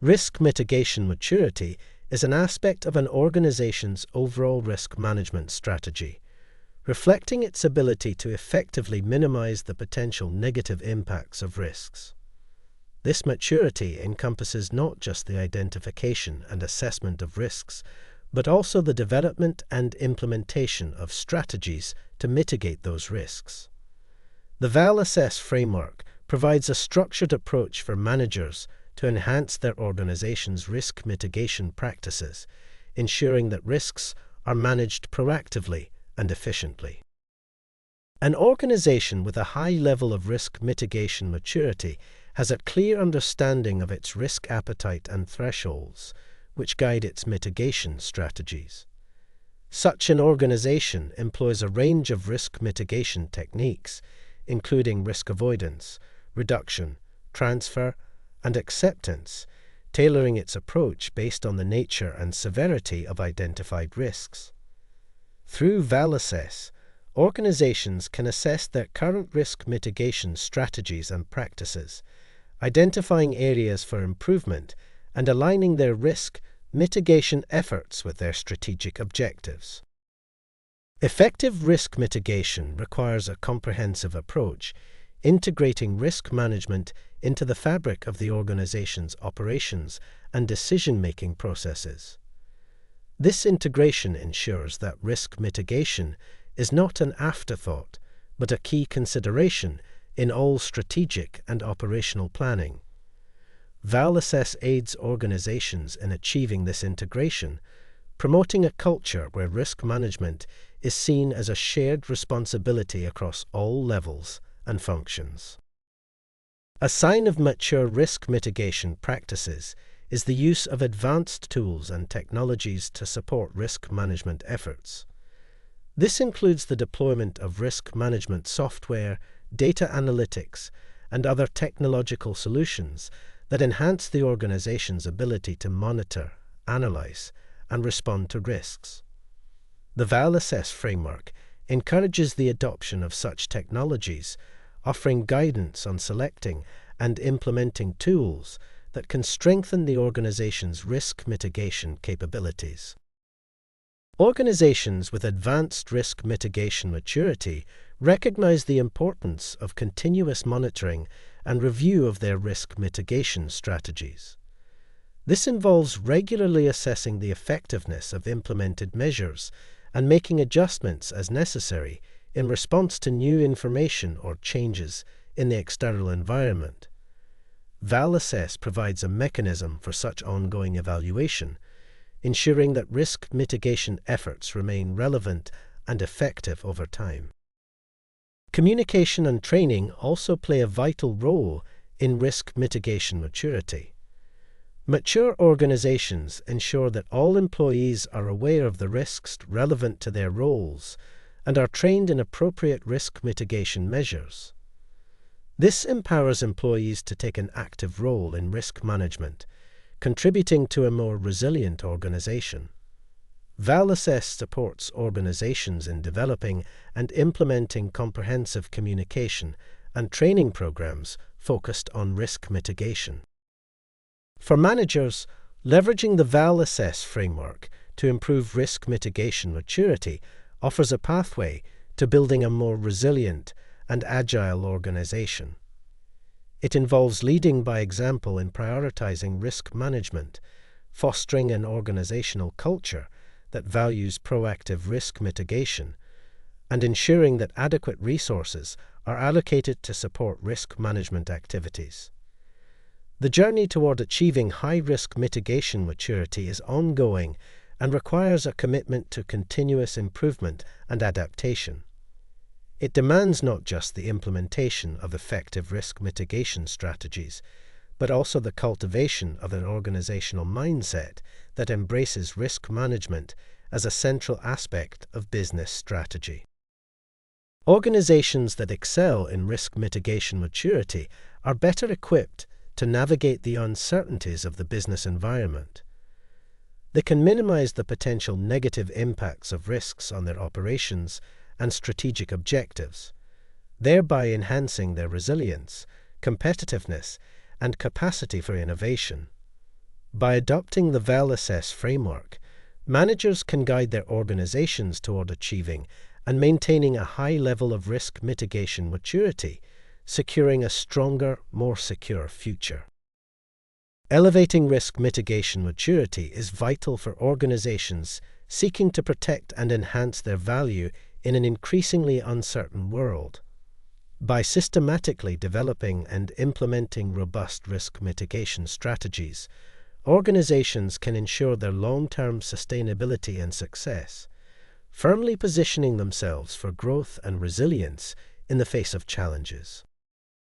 Risk mitigation maturity is an aspect of an organization's overall risk management strategy, reflecting its ability to effectively minimize the potential negative impacts of risks. This maturity encompasses not just the identification and assessment of risks, but also the development and implementation of strategies to mitigate those risks. The VALassess framework provides a structured approach for managers to enhance their organization's risk mitigation practices, ensuring that risks are managed proactively and efficiently. An organization with a high level of risk mitigation maturity has a clear understanding of its risk appetite and thresholds, which guide its mitigation strategies. Such an organization employs a range of risk mitigation techniques, including risk avoidance, reduction, transfer, and acceptance, tailoring its approach based on the nature and severity of identified risks. Through VALassess, organizations can assess their current risk mitigation strategies and practices, identifying areas for improvement and aligning their risk mitigation efforts with their strategic objectives. Effective risk mitigation requires a comprehensive approach, integrating risk management into the fabric of the organization's operations and decision-making processes. This integration ensures that risk mitigation is not an afterthought, but a key consideration in all strategic and operational planning. VALassess aids organizations in achieving this integration, promoting a culture where risk management is seen as a shared responsibility across all levels and functions. A sign of mature risk mitigation practices is the use of advanced tools and technologies to support risk management efforts. This includes the deployment of risk management software, data analytics, and other technological solutions that enhance the organization's ability to monitor, analyze, and respond to risks. The VALassess framework encourages the adoption of such technologies, offering guidance on selecting and implementing tools that can strengthen the organization's risk mitigation capabilities. Organizations with advanced risk mitigation maturity recognize the importance of continuous monitoring and review of their risk mitigation strategies. This involves regularly assessing the effectiveness of implemented measures and making adjustments as necessary in response to new information or changes in the external environment. VALassess provides a mechanism for such ongoing evaluation, ensuring that risk mitigation efforts remain relevant and effective over time. Communication and training also play a vital role in risk mitigation maturity. Mature organizations ensure that all employees are aware of the risks relevant to their roles and are trained in appropriate risk mitigation measures. This empowers employees to take an active role in risk management, contributing to a more resilient organization. VALassess supports organizations in developing and implementing comprehensive communication and training programs focused on risk mitigation. For managers, leveraging the VALassess framework to improve risk mitigation maturity offers a pathway to building a more resilient and agile organization. It involves leading by example in prioritizing risk management, fostering an organizational culture that values proactive risk mitigation, and ensuring that adequate resources are allocated to support risk management activities. The journey toward achieving high-risk mitigation maturity is ongoing and requires a commitment to continuous improvement and adaptation. It demands not just the implementation of effective risk mitigation strategies, but also the cultivation of an organizational mindset that embraces risk management as a central aspect of business strategy. Organizations that excel in risk mitigation maturity are better equipped to navigate the uncertainties of the business environment. They can minimize the potential negative impacts of risks on their operations and strategic objectives, thereby enhancing their resilience, competitiveness, and capacity for innovation. By adopting the VALassess framework, managers can guide their organizations toward achieving and maintaining a high level of risk mitigation maturity, securing a stronger, more secure future. Elevating risk mitigation maturity is vital for organizations seeking to protect and enhance their value in an increasingly uncertain world. By systematically developing and implementing robust risk mitigation strategies, organizations can ensure their long-term sustainability and success, firmly positioning themselves for growth and resilience in the face of challenges.